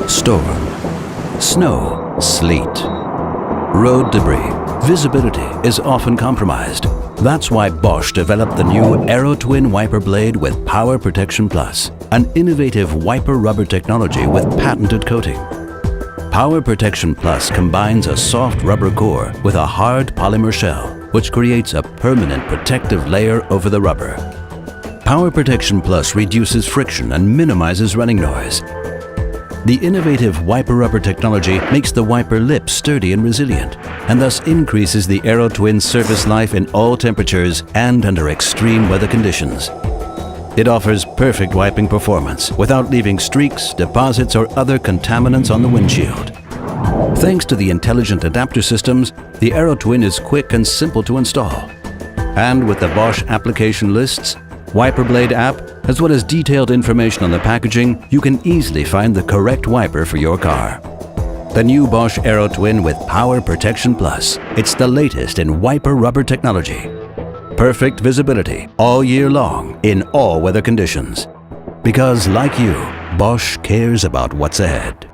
storm, snow, sleet, road debris. Visibility is often compromised. That's why Bosch developed the new Aerotwin wiper blade with Power Protection Plus, an innovative wiper rubber technology with patented coating. Power Protection Plus combines a soft rubber core with a hard polymer shell, which creates a permanent protective layer over the rubber. Power Protection Plus reduces friction and minimizes running noise. The innovative wiper rubber technology makes the wiper lip sturdy and resilient, and thus increases the Aerotwin's service life in all temperatures and under extreme weather conditions. It offers perfect wiping performance without leaving streaks, deposits, or other contaminants on the windshield. Thanks to the intelligent adapter systems, the Aerotwin is quick and simple to install. And with the Bosch application lists, wiper blade app, as well as detailed information on the packaging, you can easily find the correct wiper for your car. The new Bosch Aerotwin with Power Protection Plus. It's the latest in wiper rubber technology. Perfect visibility all year long in all weather conditions. Because like you, Bosch cares about what's ahead.